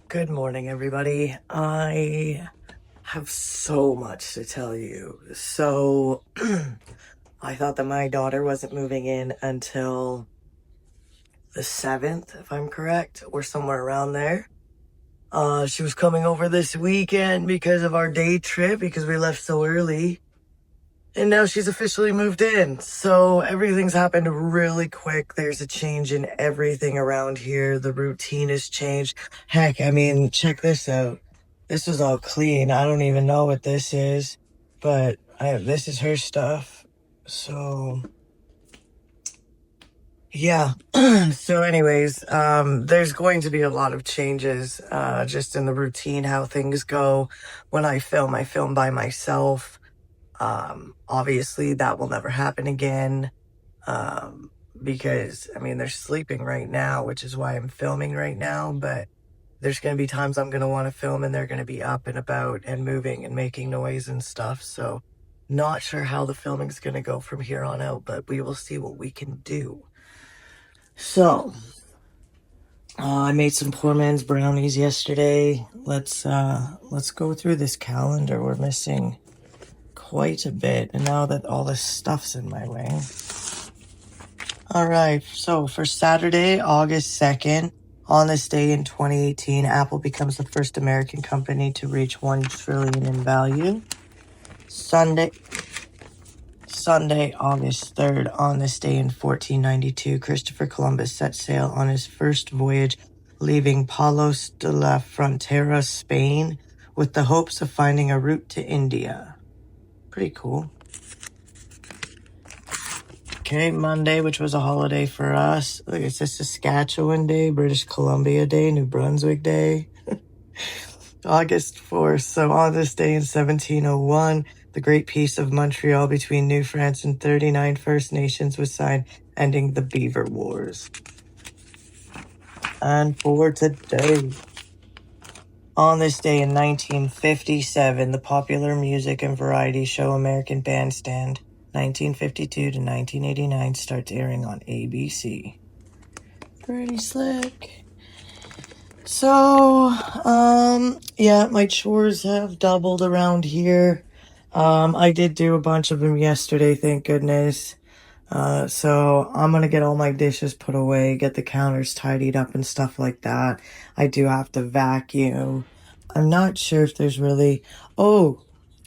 Good morning, everybody. I have so much to tell you. So, I thought that my daughter wasn't moving in until the 7th, if I'm correct, or somewhere around there. She was coming over this weekend because of our day trip, because we left so early. And now she's officially moved in. So everything's happened really quick. There's a change in everything around here. The routine has changed. Heck, I mean, check this out. This was all clean. I don't even know what this is, but this is her stuff. So, yeah. So anyways, there's going to be a lot of changes, just in the routine, how things go. When I film by myself. Obviously that will never happen again. Because I mean, they're sleeping right now, which is why I'm filming right now, but there's going to be times I'm going to want to film and they're going to be up and about and moving and making noise and stuff. So not sure how the filming's going to go from here on out, but we will see what we can do. So, I made some poor man's brownies yesterday. Let's go through this calendar. We're missing quite a bit, and now that all this stuff's in my way. All right, so for Saturday, August 2nd, on this day in 2018, Apple becomes the first American company to reach $1 trillion in value. Sunday, August 3rd, on this day in 1492, Christopher Columbus set sail on his first voyage, leaving Palos de la Frontera, Spain, with the hopes of finding a route to India. Pretty cool. Okay, Monday, which was a holiday for us. Look, it says Saskatchewan Day, British Columbia Day, New Brunswick Day. August 4th. So on this day in 1701, the Great Peace of Montreal between New France and 39 First Nations was signed, ending the Beaver Wars. And for today, on this day in 1957, the popular music and variety show American Bandstand, 1952 to 1989, starts airing on ABC. Pretty slick. So, yeah, my chores have doubled around here. I did do a bunch of them yesterday, thank goodness. So I'm gonna get all my dishes put away, get the counters tidied up and stuff like that. I do have to vacuum. I'm not sure if there's really... Oh,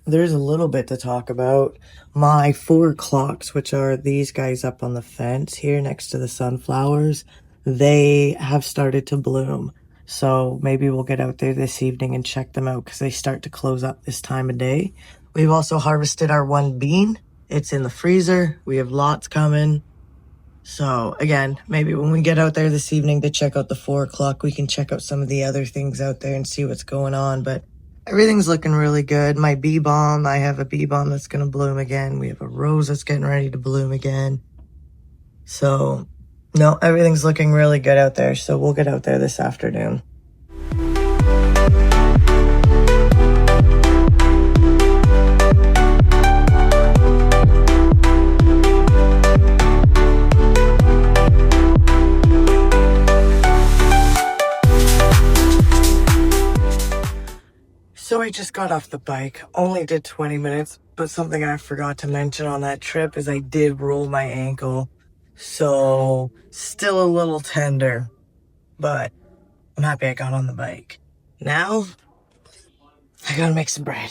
there's a little bit to talk about. My 4 clocks, which are these guys up on the fence here next to the sunflowers, they have started to bloom. So maybe we'll get out there this evening and check them out because they start to close up this time of day. We've also harvested our 1 bean. It's in the freezer. We have lots coming. So again, maybe when we get out there this evening to check out the 4 o'clock, we can check out some of the other things out there and see what's going on. But everything's looking really good. My bee balm, I have a bee balm that's going to bloom again. We have a rose that's getting ready to bloom again. So, no, everything's looking really good out there. So we'll get out there this afternoon. So I just got off the bike, only did 20 minutes, but something I forgot to mention on that trip is I did roll my ankle. So still a little tender, but I'm happy I got on the bike. Now, I gotta make some bread.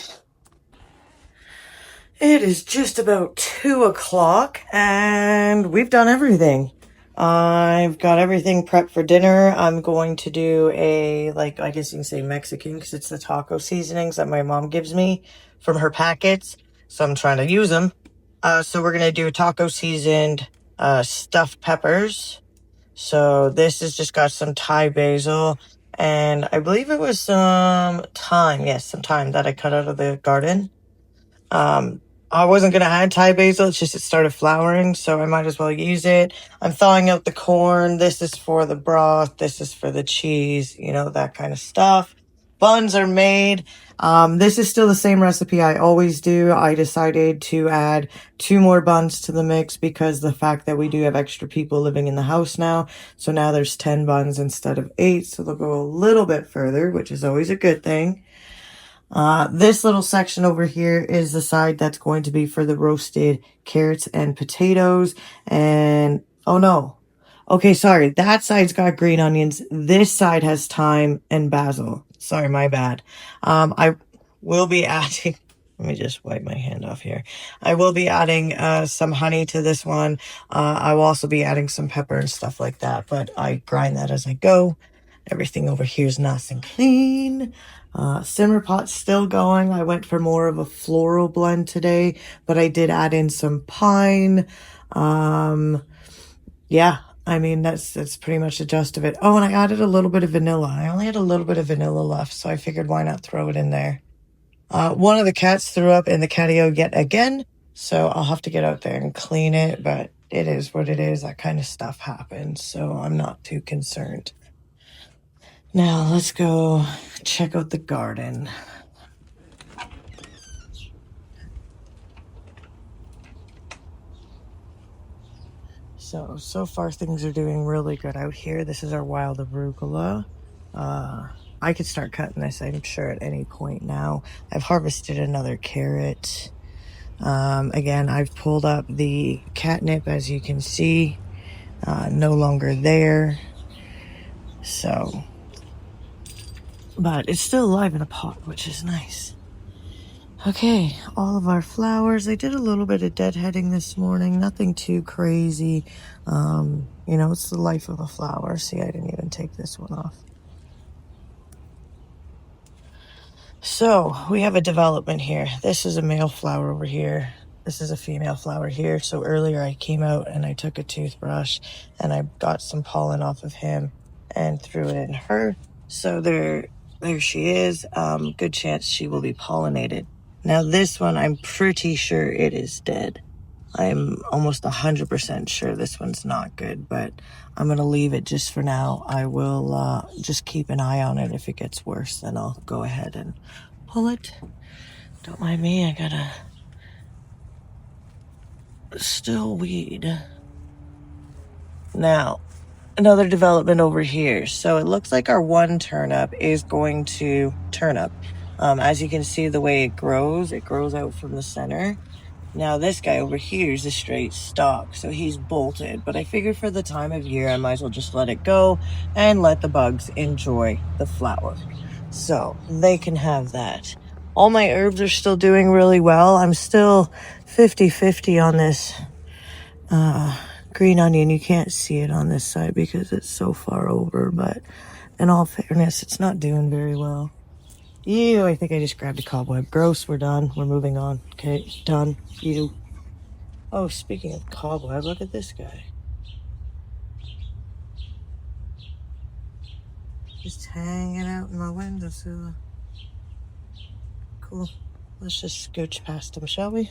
It is just about 2 o'clock and we've done everything. I've got everything prepped for dinner. I'm going to do a, I guess you can say Mexican because it's the taco seasonings that my mom gives me from her packets. So I'm trying to use them. So we're going to do taco seasoned stuffed peppers. So this has just got some Thai basil. And I believe it was some thyme. Yes, some thyme that I cut out of the garden. I wasn't going to add Thai basil, it's just it started flowering, so I might as well use it. I'm thawing out the corn. This is for the broth. This is for the cheese, you know, that kind of stuff. buns are made. This is still the same recipe I always do. I decided to add 2 more buns to the mix because the fact that we do have extra people living in the house now. So now there's 10 buns instead of 8. So they'll go a little bit further, which is always a good thing. This little section over here is the side that's going to be for the roasted carrots and potatoes. And, oh no. Okay, sorry. That side's got green onions. This side has thyme and basil. Sorry, my bad. I will be adding, let me just wipe my hand off here. I will be adding some honey to this one. I will also be adding some pepper and stuff like that, but I grind that as I go. Everything over here is nice and clean. Simmer pot's still going. I went for more of a floral blend today, but I did add in some pine. Yeah, I mean, that's pretty much the gist of it. Oh, and I added a little bit of vanilla. I only had a little bit of vanilla left, so I figured why not throw it in there. One of the cats threw up in the catio yet again, so I'll have to get out there and clean it, but it is what it is. That kind of stuff happens, so I'm not too concerned. Now, let's go check out the garden. So far things are doing really good out here. This is our wild arugula. I could start cutting this, I'm sure, at any point now. I've harvested another carrot. Again, I've pulled up the catnip, as you can see. No longer there. So, but it's still alive in a pot, which is nice. Okay, all of our flowers. I did a little bit of deadheading this morning. Nothing too crazy. You know, it's the life of a flower. See, I didn't even take this one off. So, we have a development here. This is a male flower over here. This is a female flower here. So earlier I came out and I took a toothbrush and I got some pollen off of him and threw it in her. So there she is. Good chance she will be pollinated. Now this one, I'm pretty sure it is dead. I'm almost 100% sure this one's not good, but I'm going to leave it just for now. I will just keep an eye on it. If it gets worse, then I'll go ahead and pull it. Don't mind me, I gotta still weed. Now, another development over here. So it looks like our one turnip is going to turn up. As you can see, the way it grows out from the center. Now this guy over here is a straight stalk, so he's bolted. But I figured for the time of year, I might as well just let it go and let the bugs enjoy the flower. So they can have that. All my herbs are still doing really well. I'm still 50-50 on this green onion. You can't see it on this side because it's so far over, but in all fairness, it's not doing very well. Ew, I think I just grabbed a cobweb. Gross, we're done. We're moving on. Okay, done. Ew. Oh, speaking of cobweb, look at this guy. Just hanging out in my windowsill. Cool. Let's just scooch past him, shall we?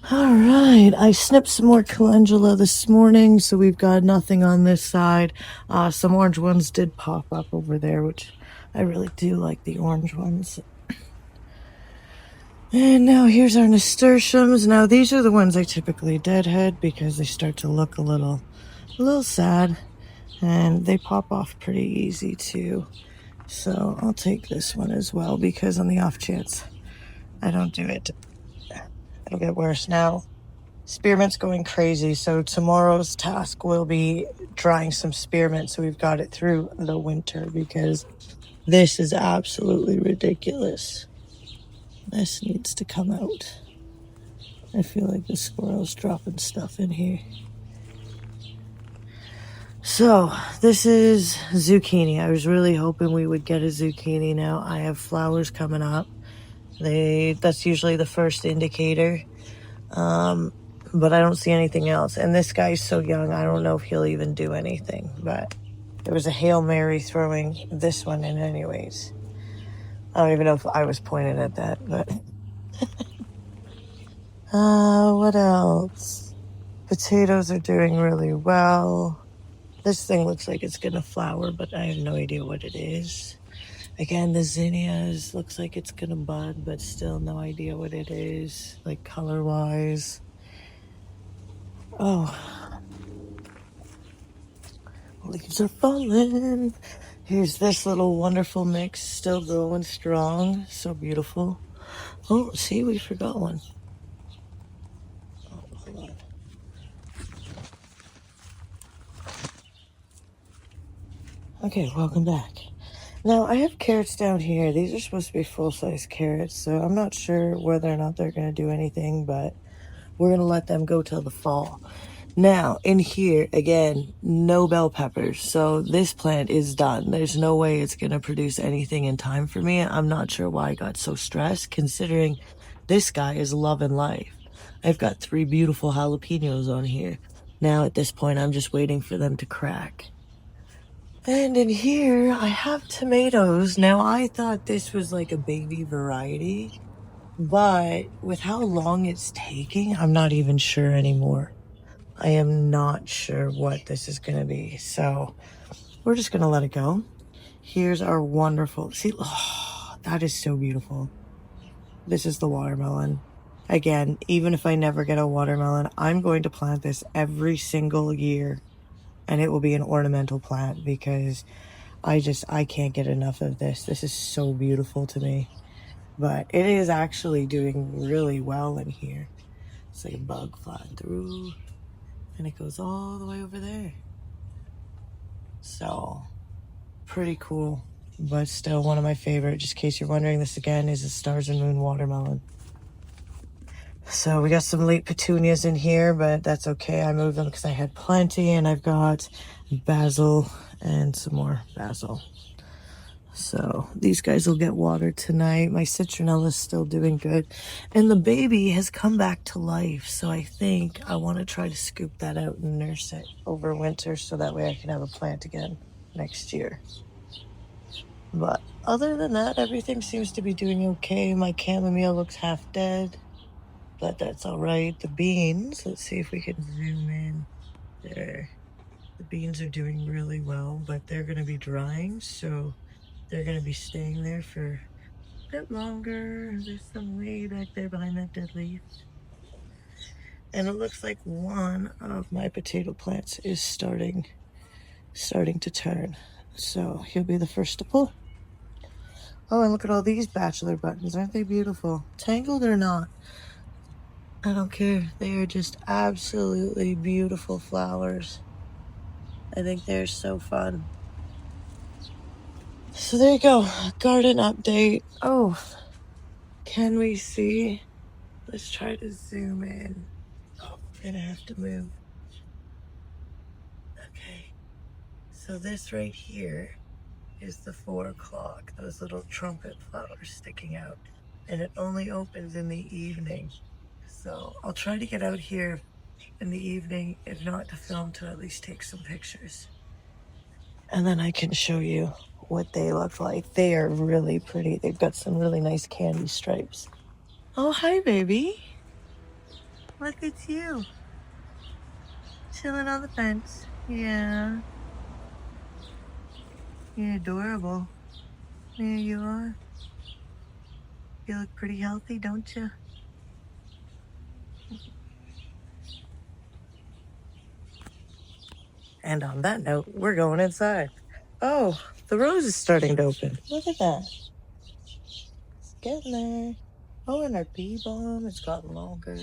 All right, I snipped some more calendula this morning, so we've got nothing on this side. Some orange ones did pop up over there, which I really do like the orange ones. And now here's our nasturtiums. Now these are the ones I typically deadhead because they start to look a little sad, and they pop off pretty easy too. So I'll take this one as well because on the off chance I don't do it, it'll get worse. Now, spearmint's going crazy, so tomorrow's task will be drying some spearmint so we've got it through the winter because this is absolutely ridiculous. This needs to come out. I feel like the squirrel's dropping stuff in here. So, this is zucchini. I was really hoping we would get a zucchini now. I have flowers coming up. That's usually the first indicator. But I don't see anything else. And this guy's so young, I don't know if he'll even do anything. But there was a Hail Mary throwing this one in anyways. I don't even know if I was pointed at that, but... what else? Potatoes are doing really well. This thing looks like it's gonna flower, but I have no idea what it is. Again, the zinnias looks like it's gonna bud, but still no idea what it is, like color-wise. Oh, leaves are falling. Here's this little wonderful mix, still growing strong. So beautiful. Oh, see, we forgot one. Oh, hold on. Okay, welcome back. Now, I have carrots down here. These are supposed to be full-size carrots, so I'm not sure whether or not they're going to do anything, but we're going to let them go till the fall. Now, in here, again, no bell peppers, so this plant is done. There's no way it's going to produce anything in time for me. I'm not sure why I got so stressed, considering this guy is loving life. I've got 3 beautiful jalapenos on here. Now, at this point, I'm just waiting for them to crack. And in here, I have tomatoes. Now, I thought this was like a baby variety, but with how long it's taking, I'm not even sure anymore. I am not sure what this is going to be. So we're just going to let it go. Here's our wonderful, see, oh, that is so beautiful. This is the watermelon. Again, even if I never get a watermelon, I'm going to plant this every single year. And it will be an ornamental plant because I can't get enough of this. This is so beautiful to me. But it is actually doing really well in here. It's like a bug flying through. And it goes all the way over there. So, pretty cool. But still one of my favorite, just in case you're wondering, this again is a Stars and Moon watermelon. So we got some late petunias in here, but that's okay. I moved them because I had plenty, and I've got basil and some more basil. So these guys will get watered tonight. My citronella is still doing good. And the baby has come back to life. So I think I want to try to scoop that out and nurse it over winter so that way I can have a plant again next year. But other than that, everything seems to be doing okay. My chamomile looks half dead, but that's all right. The beans, let's see if we can zoom in there. The beans are doing really well, but they're going to be drying, so they're going to be staying there for a bit longer. There's some way back there behind that dead leaf. And it looks like one of my potato plants is starting to turn. So he'll be the first to pull. Oh, and look at all these bachelor buttons. Aren't they beautiful? Tangled or not, I don't care. They are just absolutely beautiful flowers. I think they're so fun. So there you go. Garden update. Oh, can we see? Let's try to zoom in. Oh, we're gonna have to move. Okay. So this right here is the 4 o'clock. Those little trumpet flowers sticking out. And it only opens in the evening. So I'll try to get out here in the evening, if not to film, to at least take some pictures. And then I can show you what they look like. They are really pretty. They've got some really nice candy stripes. Oh, hi, baby. Look at you. Chilling on the fence. Yeah. You're adorable. There you are. You look pretty healthy, don't you? And on that note, we're going inside. Oh, the rose is starting to open. Look at that. It's getting there. Oh, and our bee balm has gotten longer.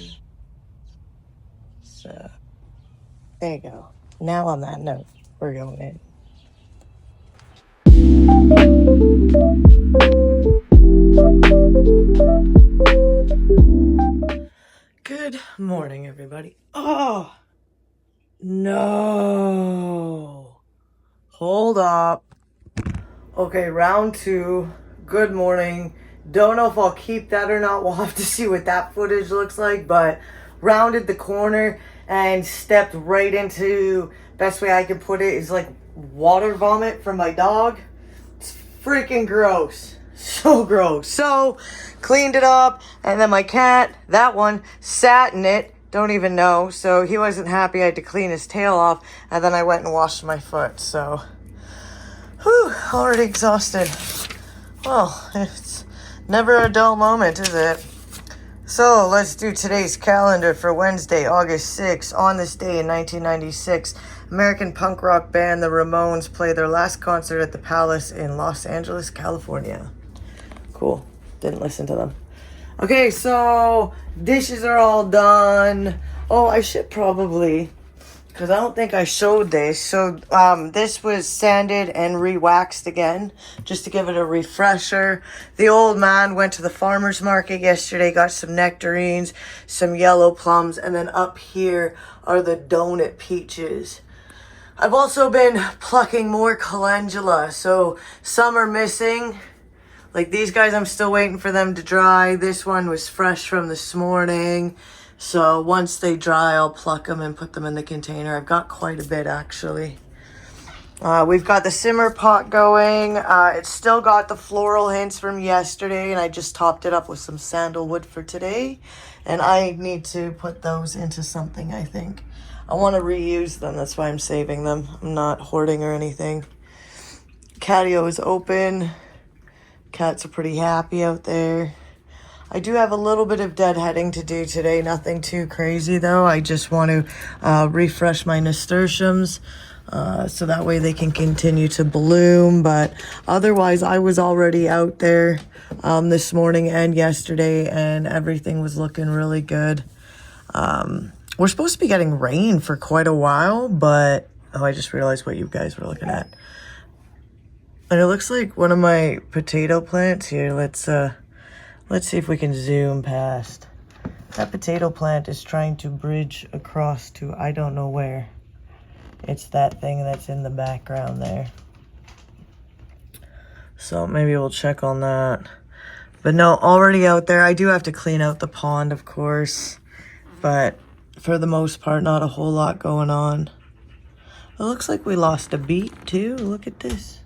So, there you go. Now on that note, we're going in. Good morning, everybody. Oh, no. Hold up. Okay, round 2. Good morning. Don't know if I'll keep that or not. We'll have to see what that footage looks like, but rounded the corner and stepped right into, best way I can put it is like water vomit from my dog. It's freaking gross. So gross. So cleaned it up, and then my cat, that one, sat in it. Don't even know. So he wasn't happy. I had to clean his tail off, and then I went and washed my foot. So, whew, already exhausted. Well, it's never a dull moment, is it? So, let's do today's calendar for Wednesday, August 6th. On this day in 1996, American punk rock band The Ramones play their last concert at the Palace in Los Angeles, California. Cool. Didn't listen to them. Okay, so dishes are all done. Oh, I should probably, because I don't think I showed this. So this was sanded and re-waxed again, just to give it a refresher. The old man went to the farmer's market yesterday, got some nectarines, some yellow plums, and then up here are the donut peaches. I've also been plucking more calendula, so some are missing. Like these guys, I'm still waiting for them to dry. This one was fresh from this morning. So once they dry, I'll pluck them and put them in the container. I've got quite a bit, actually. We've got the simmer pot going. It's still got the floral hints from yesterday, and I just topped it up with some sandalwood for today. And I need to put those into something, I think. I want to reuse them. That's why I'm saving them. I'm not hoarding or anything. Catio is open. Cats are pretty happy out there. I do have a little bit of deadheading to do today. Nothing too crazy, though. I just want to refresh my nasturtiums so that way they can continue to bloom. But otherwise, I was already out there this morning and yesterday, and everything was looking really good. We're supposed to be getting rain for quite a while, but... Oh, I just realized what you guys were looking at. And it looks like one of my potato plants here. Let's see if we can zoom past. That potato plant is trying to bridge across to I don't know where. It's that thing that's in the background there. So maybe we'll check on that. But no, already out there. I do have to clean out the pond, of course. But for the most part, not a whole lot going on. It looks like we lost a beet too. Look at this.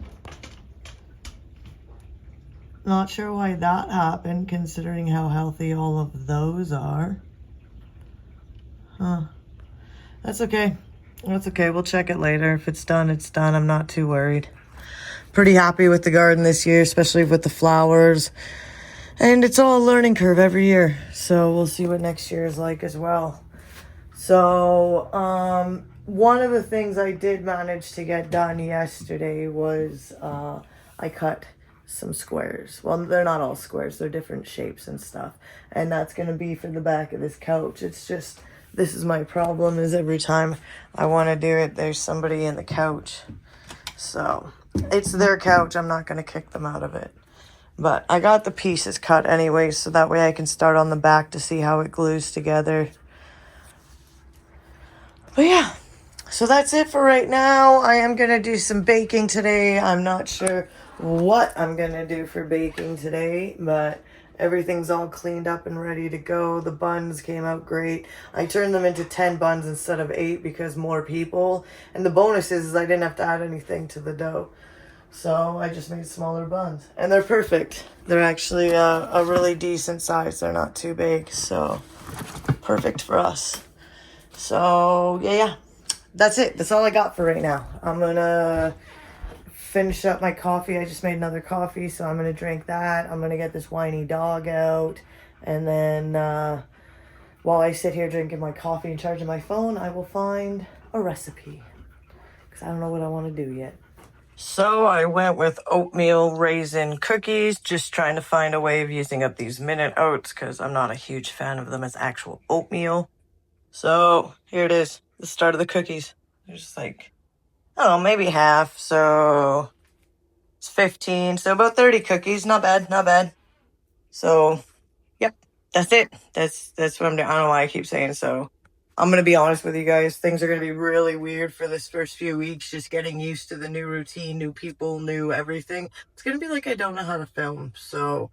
Not sure why that happened, considering how healthy all of those are. Huh. That's okay. That's okay. We'll check it later. If it's done, it's done. I'm not too worried. Pretty happy with the garden this year, especially with the flowers. And it's all a learning curve every year. So we'll see what next year is like as well. So, one of the things I did manage to get done yesterday was I cut some squares. Well, they're not all squares. They're different shapes and stuff. And that's going to be for the back of this couch. It's just, this is my problem, is every time I want to do it, there's somebody in the couch. So, it's their couch. I'm not going to kick them out of it. But I got the pieces cut anyway, so that way I can start on the back to see how it glues together. But yeah, so that's it for right now. I am going to do some baking today. I'm not sure what I'm going to do for baking today, but everything's all cleaned up and ready to go. The buns came out great. I turned them into 10 buns instead of 8 because more people. And the bonus is I didn't have to add anything to the dough. So I just made smaller buns. And they're perfect. They're actually a really decent size. They're not too big, so perfect for us. So, yeah. That's it. That's all I got for right now. I'm going to finish up my coffee. I just made another coffee, so I'm going to drink that. I'm going to get this whiny dog out. And then while I sit here drinking my coffee and charging my phone, I will find a recipe. Because I don't know what I want to do yet. So I went with oatmeal raisin cookies, just trying to find a way of using up these minute oats because I'm not a huge fan of them as actual oatmeal. So here it is, the start of the cookies. There's like, I don't know, maybe half. So it's 15. So about 30 cookies. Not bad, not bad. So, yep, that's it. That's what I'm doing. I don't know why I keep saying so. I'm going to be honest with you guys. Things are going to be really weird for this first few weeks. Just getting used to the new routine, new people, new everything. It's going to be like I don't know how to film. So,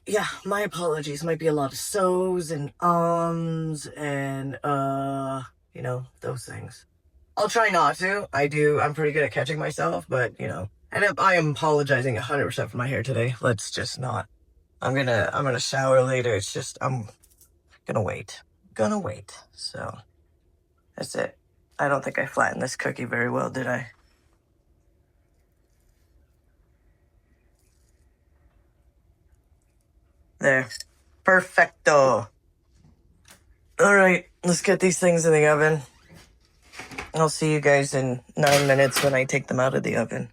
yeah, my apologies. Might be a lot of so's and and, you know, those things. I'll try not to. I'm pretty good at catching myself, but, you know. And I am apologizing 100% for my hair today. Let's just not. I'm gonna shower later. It's just, I'm gonna wait. So, that's it. I don't think I flattened this cookie very well, did I? There. Perfecto. All right, let's get these things in the oven. I'll see you guys in 9 minutes when I take them out of the oven.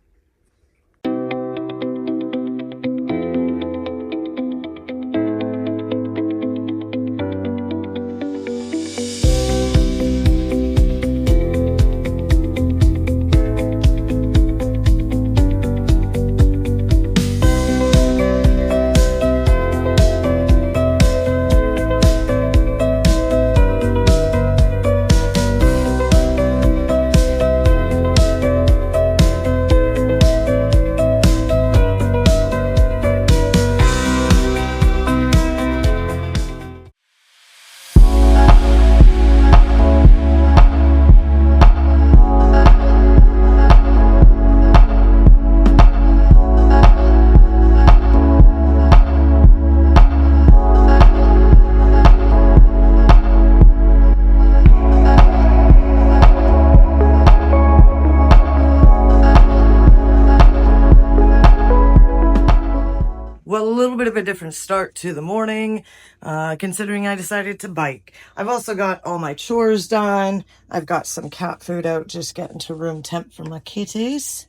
Well, a little bit of a different start to the morning, considering I decided to bike. I've also got all my chores done. I've got some cat food out, just getting to room temp for my kitties.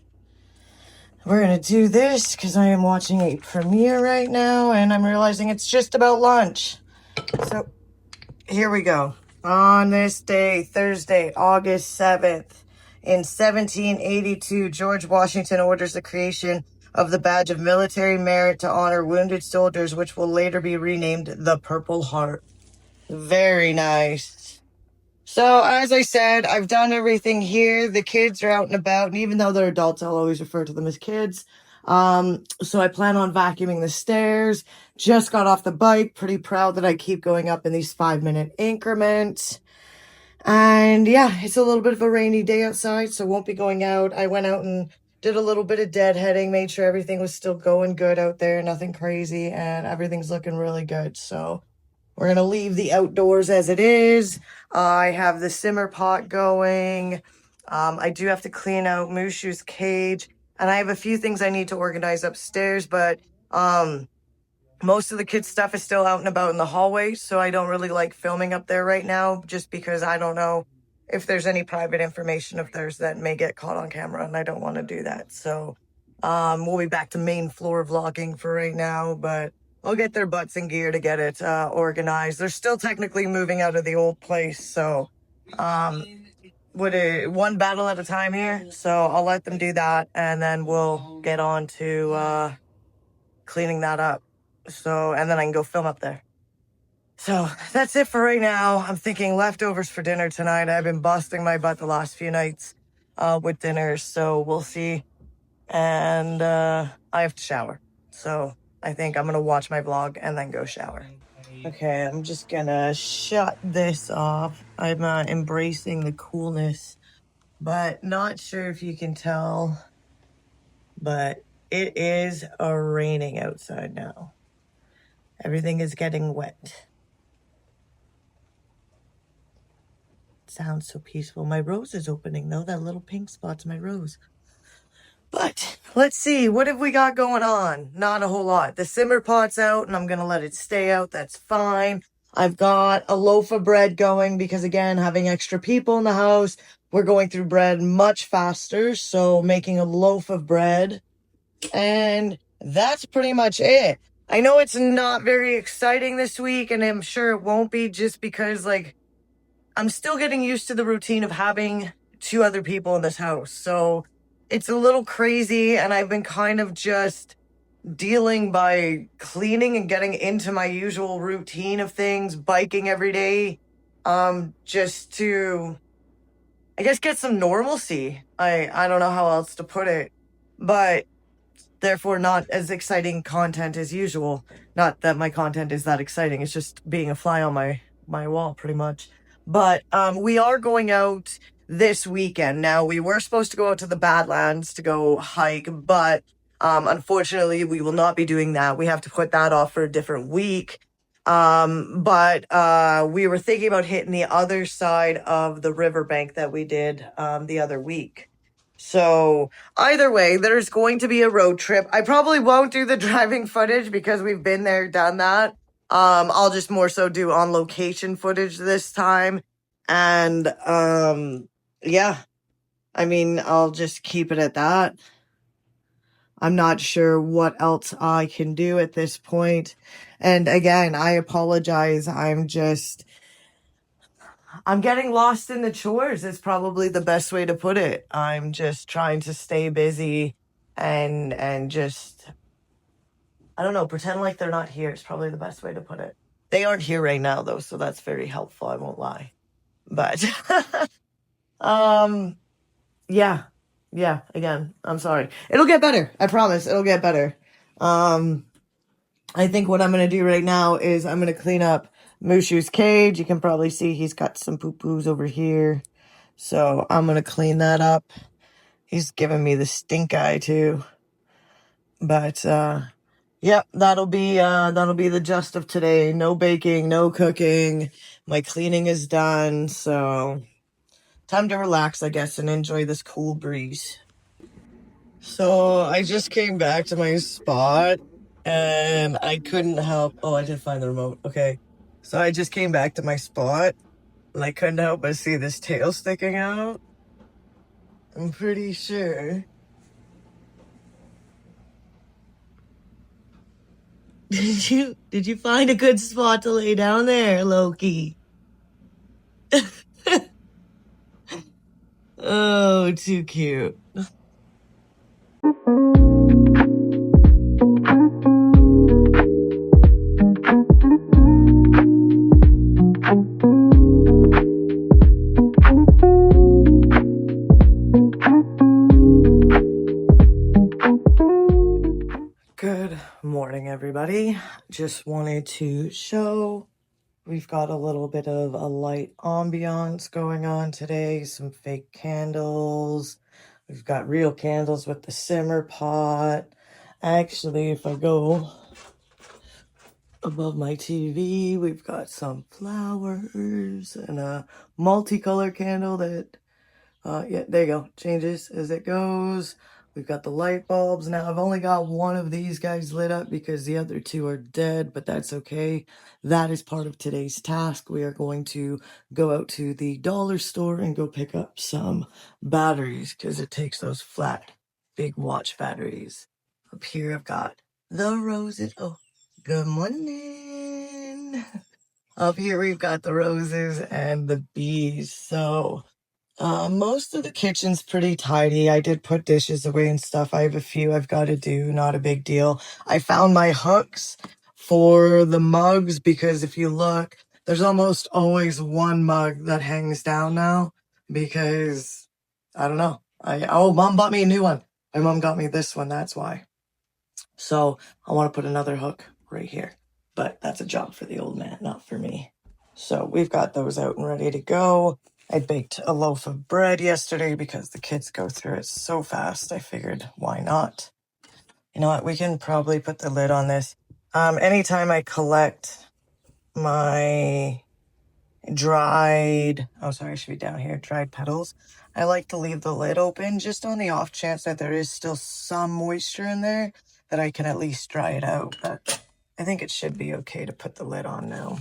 We're gonna do this because I am watching a premiere right now, and I'm realizing it's just about lunch. So, here we go. On this day, Thursday, August 7th, in 1782, George Washington orders the creation of the badge of military merit to honor wounded soldiers, which will later be renamed the Purple Heart. Very nice. So, as I said, I've done everything here. The kids are out and about, and even though they're adults, I'll always refer to them as kids. So I plan on vacuuming the stairs. Just got off the bike. Pretty proud that I keep going up in these 5-minute increments. And yeah, it's a little bit of a rainy day outside, so won't be going out. I went out and did a little bit of deadheading, made sure everything was still going good out there, nothing crazy, and everything's looking really good. So we're going to leave the outdoors as it is. I have the simmer pot going. I do have to clean out Mushu's cage. And I have a few things I need to organize upstairs. But most of the kids' stuff is still out and about in the hallway. So I don't really like filming up there right now. Just because I don't know if there's any private information of theirs that may get caught on camera. And I don't want to do that. So we'll be back to main floor vlogging for right now. But I'll get their butts in gear to get it organized. They're still technically moving out of the old place, so one battle at a time here. So I'll let them do that, and then we'll get on to cleaning that up. So, and then I can go film up there. So that's it for right now. I'm thinking leftovers for dinner tonight. I've been busting my butt the last few nights with dinner, so we'll see. And I have to shower, so I think I'm going to watch my vlog and then go shower. Okay, I'm just going to shut this off. I'm embracing the coolness, but not sure if you can tell, but it is raining outside now. Everything is getting wet. It sounds so peaceful. My rose is opening, though. That little pink spot's my rose. But let's see, what have we got going on? Not a whole lot. The simmer pot's out and I'm going to let it stay out. That's fine. I've got a loaf of bread going because, again, having extra people in the house, we're going through bread much faster. So making a loaf of bread, and that's pretty much it. I know it's not very exciting this week, and I'm sure it won't be, just because, like, I'm still getting used to the routine of having 2 other people in this house. So it's a little crazy, and I've been kind of just dealing by cleaning and getting into my usual routine of things, biking every day, just to, I guess, get some normalcy. I don't know how else to put it, but therefore not as exciting content as usual. Not that my content is that exciting, it's just being a fly on my wall, pretty much. But we are going out this weekend. Now, we were supposed to go out to the Badlands to go hike, but unfortunately, we will not be doing that. We have to put that off for a different week. But we were thinking about hitting the other side of the riverbank that we did the other week. So either way, there's going to be a road trip. I probably won't do the driving footage because we've been there, done that. I'll just more so do on location footage this time. And yeah, I mean, I'll just keep it at that. I'm not sure what else I can do at this point. And again, I apologize. I'm getting lost in the chores is probably the best way to put it. I'm just trying to stay busy and just, I don't know, pretend like they're not here is probably the best way to put it. They aren't here right now though, so that's very helpful, I won't lie. But um yeah. Yeah, again, I'm sorry. It'll get better. I promise it'll get better. I think what I'm going to do right now is I'm going to clean up Mushu's cage. You can probably see he's got some poo-poos over here. So I'm going to clean that up. He's giving me the stink eye too. But, yep, that'll be the gist of today. No baking, no cooking. My cleaning is done. So time to relax, I guess, and enjoy this cool breeze. So I just came back to my spot and I couldn't help. Oh, I did find the remote. Okay. So I just came back to my spot and I couldn't help but see this tail sticking out. I'm pretty sure. Did you find a good spot to lay down there, Loki? Oh, too cute. Good morning, everybody. Just wanted to show we've got a little bit of a light ambiance going on today. Some fake candles. We've got real candles with the simmer pot. Actually, if I go above my TV, we've got some flowers and a multicolor candle that yeah, there you go. Changes as it goes. We've got the light bulbs. Now, I've only got one of these guys lit up because the other two are dead, but that's okay. That is part of today's task. We are going to go out to the dollar store and go pick up some batteries because it takes those flat, big watch batteries. Up here, I've got the roses. Oh, good morning. Up here, we've got the roses and the bees. So, most of the kitchen's pretty tidy. I did put dishes away and stuff. I have a few I've got to do, not a big deal. I found my hooks for the mugs because if you look, there's almost always one mug that hangs down now because I don't know. Mom bought me a new one. My mom got me this one, that's why. So I want to put another hook right here, but that's a job for the old man, not for me. So we've got those out and ready to go. I baked a loaf of bread yesterday because the kids go through it so fast. I figured, why not? You know what? We can probably put the lid on this. Anytime I collect my dried petals, I like to leave the lid open just on the off chance that there is still some moisture in there that I can at least dry it out. But I think it should be okay to put the lid on now.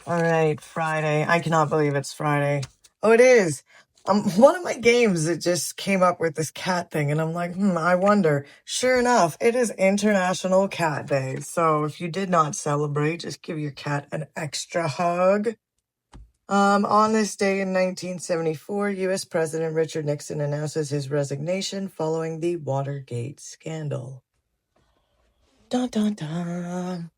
All right, Friday. I cannot believe it's Friday. Oh, it is. One of my games, it just came up with this cat thing, and I'm like, I wonder. Sure enough, it is International Cat Day. So if you did not celebrate, just give your cat an extra hug. On this day in 1974, U.S. President Richard Nixon announces his resignation following the Watergate scandal. Dun, dun, dun.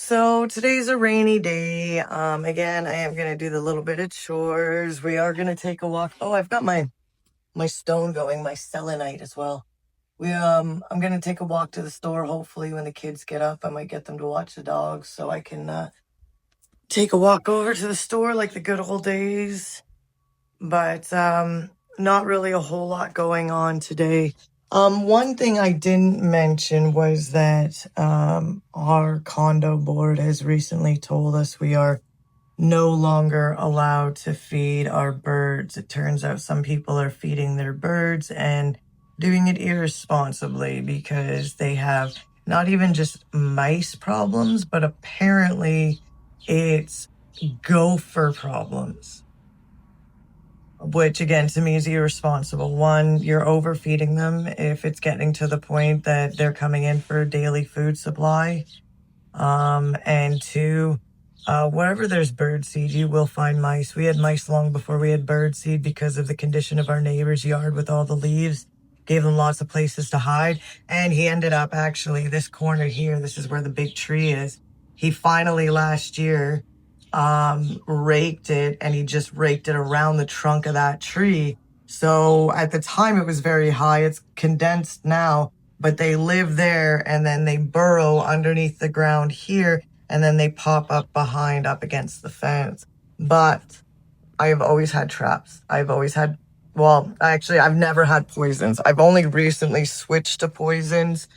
So today's a rainy day. Again, I am going to do the little bit of chores. We are going to take a walk. Oh, I've got my stone going, my selenite as well. I'm going to take a walk to the store. Hopefully when the kids get up, I might get them to watch the dogs so I can take a walk over to the store like the good old days. But not really a whole lot going on today. One thing I didn't mention was that our condo board has recently told us we are no longer allowed to feed our birds. It turns out some people are feeding their birds and doing it irresponsibly because they have not even just mice problems, but apparently it's gopher problems, which again to me is irresponsible. One, you're overfeeding them if it's getting to the point that they're coming in for a daily food supply. And two, wherever there's birdseed, you will find mice. We had mice long before we had birdseed because of the condition of our neighbor's yard with all the leaves. Gave them lots of places to hide. And he ended up actually, this corner here, this is where the big tree is. He finally last year raked it, and he just raked it around the trunk of that tree. So at the time it was very high. It's condensed now, but they live there and then they burrow underneath the ground here and then they pop up behind up against the fence. But I have always had traps. I've always had, well, actually I've never had poisons. I've only recently switched to poisons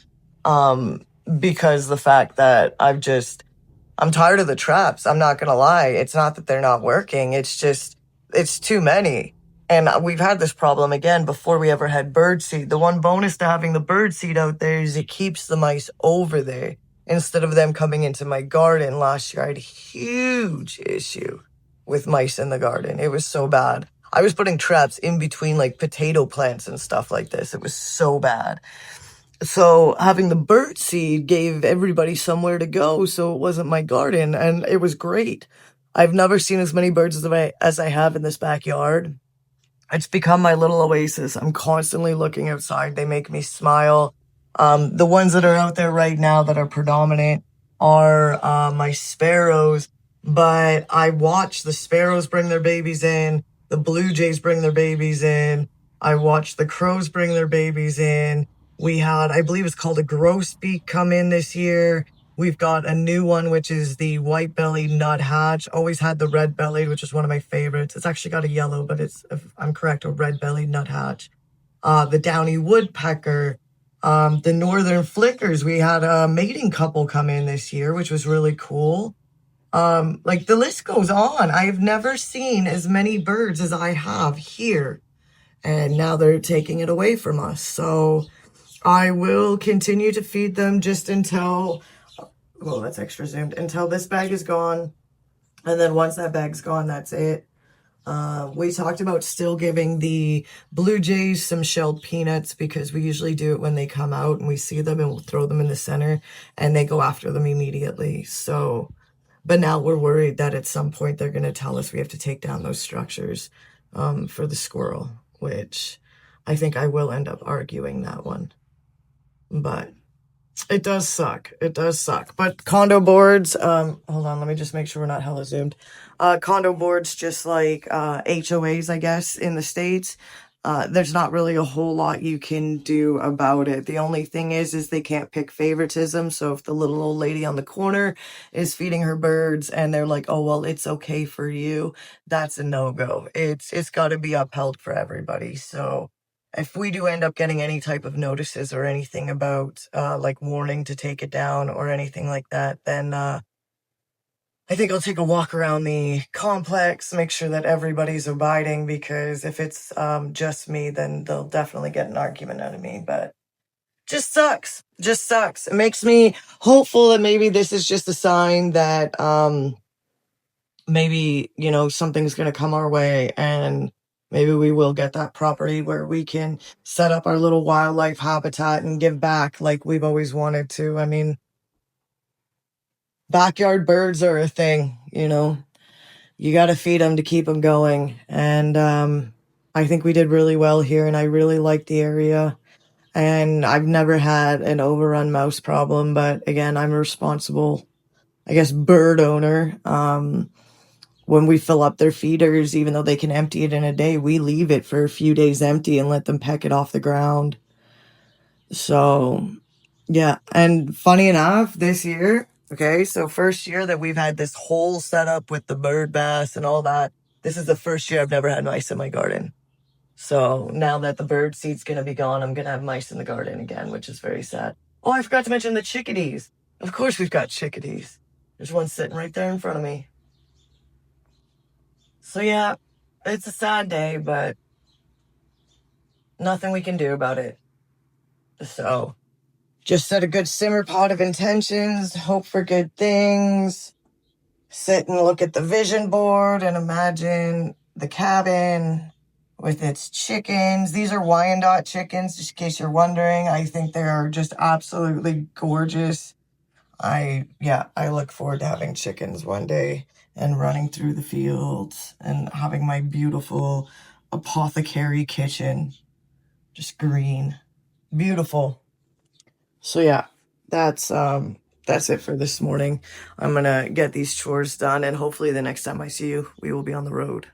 because the fact that I'm tired of the traps. I'm not going to lie. It's not that they're not working. It's just, it's too many. And we've had this problem again before we ever had birdseed. The one bonus to having the birdseed out there is it keeps the mice over there instead of them coming into my garden. Last year, I had a huge issue with mice in the garden. It was so bad. I was putting traps in between like potato plants and stuff like this. It was so bad. So having the birdseed gave everybody somewhere to go, so it wasn't my garden, and it was great. I've never seen as many birds as I have in this backyard. It's become my little oasis. I'm constantly looking outside. They make me smile. The ones that are out there right now that are predominant are my sparrows, but I watch the sparrows bring their babies in. The blue jays bring their babies in. I watch the crows bring their babies in. We had, I believe it's called a grosbeak come in this year. We've got a new one, which is the white-bellied nuthatch. Always had the red-bellied, which is one of my favorites. It's actually got a yellow, but it's, if I'm correct, a red-bellied nuthatch. The downy woodpecker, the northern flickers. We had a mating couple come in this year, which was really cool. Like the list goes on. I've never seen as many birds as I have here. And now they're taking it away from us. So I will continue to feed them just until, well, that's extra zoomed, until this bag is gone. And then once that bag's gone, that's it. We talked about still giving the blue jays some shelled peanuts because we usually do it when they come out and we see them and we'll throw them in the center and they go after them immediately. So, but now we're worried that at some point they're going to tell us we have to take down those structures for the squirrel, which I think I will end up arguing that one. But it does suck. It does suck. But condo boards, hold on, let me just make sure we're not hella zoomed. Condo boards, just like HOAs, I guess, in the States, there's not really a whole lot you can do about it. The only thing is they can't pick favoritism. So if the little old lady on the corner is feeding her birds and they're like, oh, well, it's okay for you, that's a no-go. It's got to be upheld for everybody. So if we do end up getting any type of notices or anything about like warning to take it down or anything like that, then I think I'll take a walk around the complex, make sure that everybody's abiding, because if it's just me, then they'll definitely get an argument out of me. But just sucks. Just sucks. It makes me hopeful that maybe this is just a sign that maybe, you know, something's going to come our way and maybe we will get that property where we can set up our little wildlife habitat and give back like we've always wanted to. I mean, backyard birds are a thing, you know. You got to feed them to keep them going. And I think we did really well here, and I really like the area. And I've never had an overrun mouse problem, but again, I'm a responsible, I guess, bird owner. When we fill up their feeders, even though they can empty it in a day, we leave it for a few days empty and let them peck it off the ground. So, yeah. And funny enough, this year, okay, so first year that we've had this whole setup with the bird bass and all that, this is the first year I've never had mice in my garden. So now that the bird seed's going to be gone, I'm going to have mice in the garden again, which is very sad. Oh, I forgot to mention the chickadees. Of course we've got chickadees. There's one sitting right there in front of me. So yeah, it's a sad day, but nothing we can do about it. So just set a good simmer pot of intentions, hope for good things, sit and look at the vision board and imagine the cabin with its chickens. These are Wyandotte chickens, just in case you're wondering. I think they are just absolutely gorgeous. I look forward to having chickens one day and running through the fields and having my beautiful apothecary kitchen. Just green. Beautiful. So yeah, that's it for this morning. I'm gonna get these chores done, and hopefully the next time I see you, we will be on the road.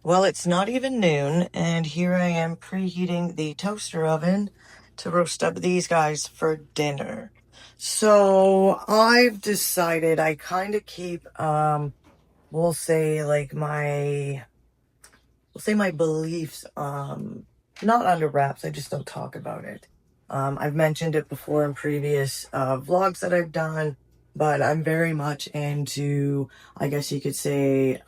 Well, it's not even noon, and here I am preheating the toaster oven to roast up these guys for dinner. So I've decided I kind of keep, we'll say like my beliefs, not under wraps. I just don't talk about it. I've mentioned it before in previous vlogs that I've done, but I'm very much into, I guess you could say,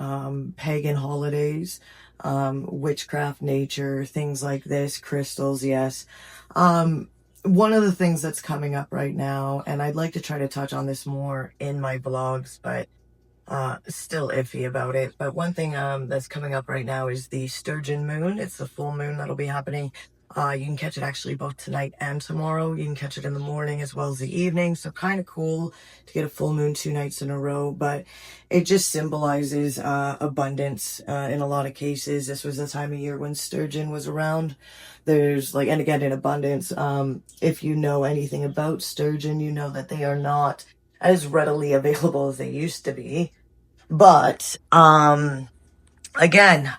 pagan holidays, witchcraft, nature, things like this, crystals, yes. One of the things that's coming up right now, and I'd like to try to touch on this more in my vlogs, but still iffy about it. But one thing that's coming up right now is the sturgeon moon. It's the full moon that'll be happening. You can catch it actually both tonight and tomorrow. You can catch it in the morning as well as the evening. So kind of cool to get a full moon 2 nights in a row. But it just symbolizes abundance in a lot of cases. This was the time of year when sturgeon was around. There's like, and again, in abundance. If you know anything about sturgeon, you know that they are not as readily available as they used to be. But again,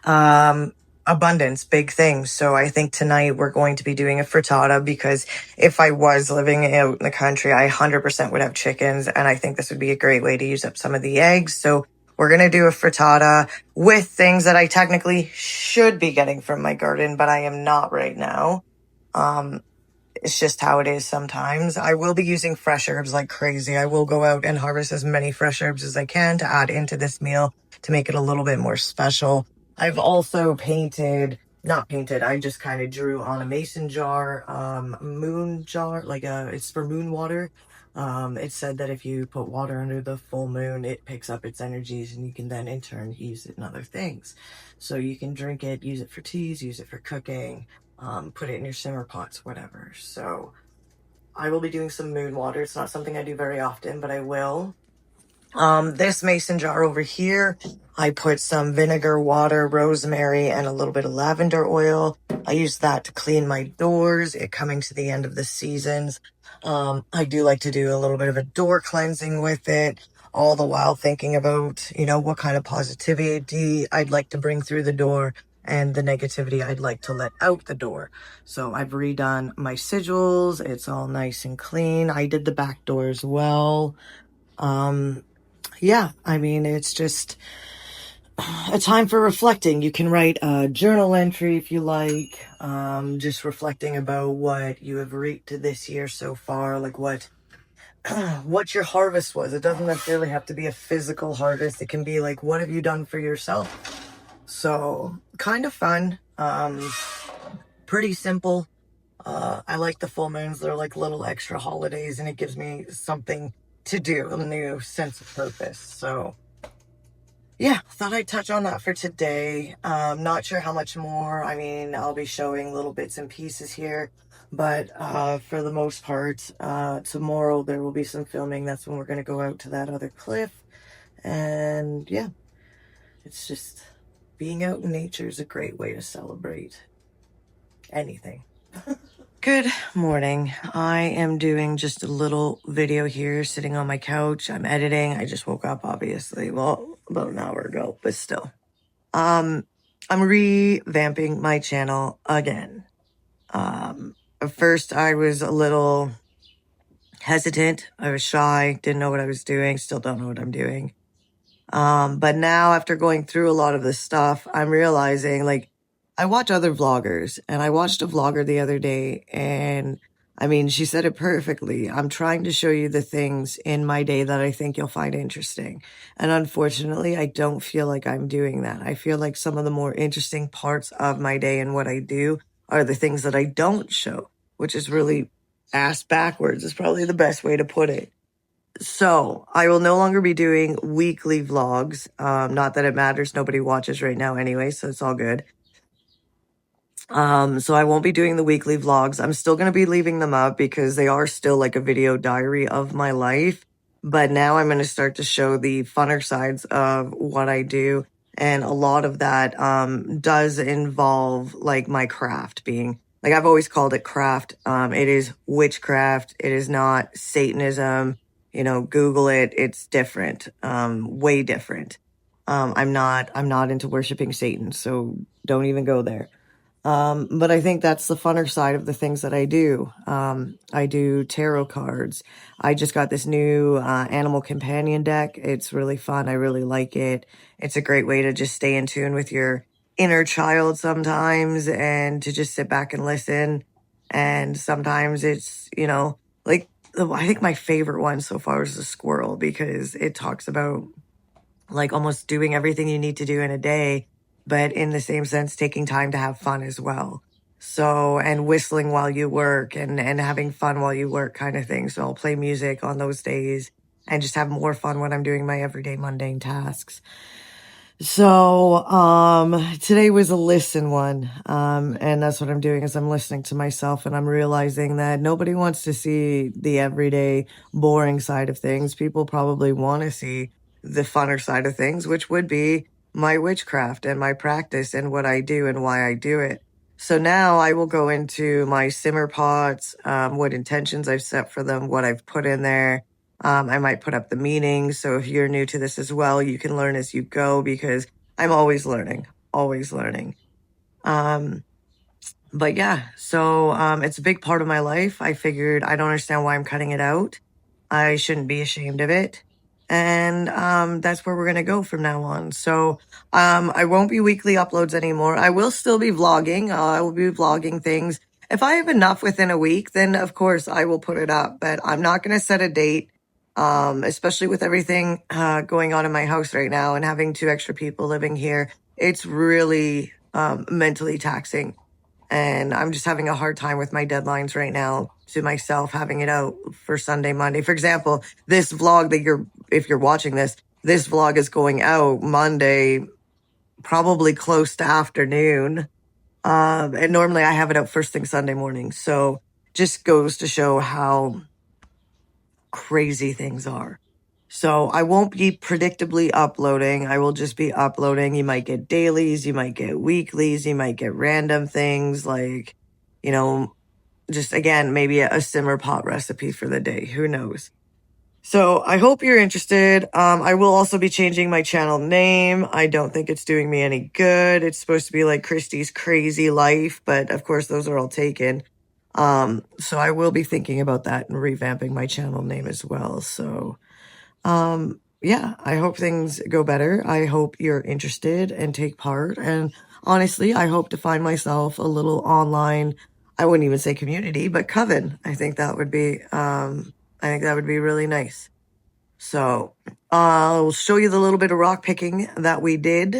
abundance, big things. So I think tonight we're going to be doing a frittata, because if I was living out in the country, I 100% would have chickens, and I think this would be a great way to use up some of the eggs. So we're going to do a frittata with things that I technically should be getting from my garden, but I am not right now. It's just how it is sometimes. I will be using fresh herbs like crazy. I will go out and harvest as many fresh herbs as I can to add into this meal to make it a little bit more special. I've also not painted, I just kind of drew on a mason jar, moon jar, it's for moon water. It said that if you put water under the full moon, it picks up its energies, and you can then in turn use it in other things. So you can drink it, use it for teas, use it for cooking, put it in your simmer pots, whatever. So I will be doing some moon water. It's not something I do very often, but I will. This mason jar over here, I put some vinegar, water, rosemary, and a little bit of lavender oil. I use that to clean my doors. It coming to the end of the seasons. I do like to do a little bit of a door cleansing with it, all the while thinking about, what kind of positivity I'd like to bring through the door and the negativity I'd like to let out the door. So I've redone my sigils. It's all nice and clean. I did the back door as well. Yeah, I mean, it's just a time for reflecting. You can write a journal entry if you like, just reflecting about what you have reaped this year so far, like what your harvest was. It doesn't necessarily have to be a physical harvest. It can be like, what have you done for yourself? So kind of fun, pretty simple. I like the full moons. They're like little extra holidays, and it gives me something to do, a new sense of purpose. So yeah, thought I'd touch on that for today. Not sure how much more. I mean, I'll be showing little bits and pieces here, but for the most part, tomorrow there will be some filming. That's when we're going to go out to that other cliff. And yeah, it's just being out in nature is a great way to celebrate anything. Good morning. I am doing just a little video here, sitting on my couch. I'm editing. I just woke up, obviously. Well, about an hour ago, but still. I'm revamping my channel again. At first I was a little hesitant. I was shy, didn't know what I was doing, still don't know what I'm doing. But now after going through a lot of this stuff, I'm realizing, like, I watch other vloggers, and I watched a vlogger the other day, and I mean, she said it perfectly. I'm trying to show you the things in my day that I think you'll find interesting. And unfortunately, I don't feel like I'm doing that. I feel like some of the more interesting parts of my day and what I do are the things that I don't show, which is really ass backwards, is probably the best way to put it. So I will no longer be doing weekly vlogs. Not that it matters. Nobody watches right now anyway, so it's all good. So I won't be doing the weekly vlogs. I'm still going to be leaving them up because they are still like a video diary of my life. But now I'm going to start to show the funner sides of what I do. And a lot of that, does involve like my craft being, like I've always called it craft. It is witchcraft. It is not Satanism. You know, Google it. It's different. Way different. I'm not into worshiping Satan. So don't even go there. But I think that's the funner side of the things that I do. I do tarot cards. I just got this new animal companion deck. It's really fun. I really like it. It's a great way to just stay in tune with your inner child sometimes and to just sit back and listen. And sometimes it's, you know, like I think my favorite one so far is the squirrel because it talks about like almost doing everything you need to do in a day, but in the same sense, taking time to have fun as well. So, and whistling while you work and having fun while you work kind of thing. So I'll play music on those days and just have more fun when I'm doing my everyday mundane tasks. So, today was a listen one. And that's what I'm doing is I'm listening to myself and I'm realizing that nobody wants to see the everyday boring side of things. People probably want to see the funner side of things, which would be my witchcraft and my practice and what I do and why I do it. So now I will go into my simmer pots, what intentions I've set for them, what I've put in there. I might put up the meanings. So if you're new to this as well, you can learn as you go because I'm always learning, always learning. But yeah, so it's a big part of my life. I figured I don't understand why I'm cutting it out. I shouldn't be ashamed of it. And that's where we're going to go from now on. So I won't be weekly uploads anymore. I will still be vlogging. I will be vlogging things. If I have enough within a week, then of course I will put it up. But I'm not going to set a date, especially with everything going on in my house right now and having 2 extra people living here. It's really mentally taxing. And I'm just having a hard time with my deadlines right now to myself having it out for Sunday, Monday. For example, this vlog that if you're watching this vlog is going out Monday, probably close to afternoon. And normally I have it out first thing Sunday morning. So just goes to show how crazy things are. So I won't be predictably uploading. I will just be uploading. You might get dailies, you might get weeklies, you might get random things like, you know, just again, maybe a simmer pot recipe for the day. Who knows? So I hope you're interested. I will also be changing my channel name. I don't think it's doing me any good. It's supposed to be like Christy's Crazy Life, but of course those are all taken. So I will be thinking about that and revamping my channel name as well. So yeah, I hope things go better. I hope you're interested and take part. And honestly, I hope to find myself a little online, I wouldn't even say community, but coven. I think that would be really nice. So I'll show you the little bit of rock picking that we did.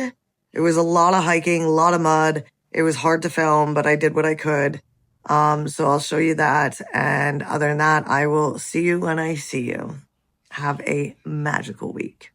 It was a lot of hiking, a lot of mud. It was hard to film, but I did what I could. So I'll show you that. And other than that, I will see you when I see you. Have a magical week.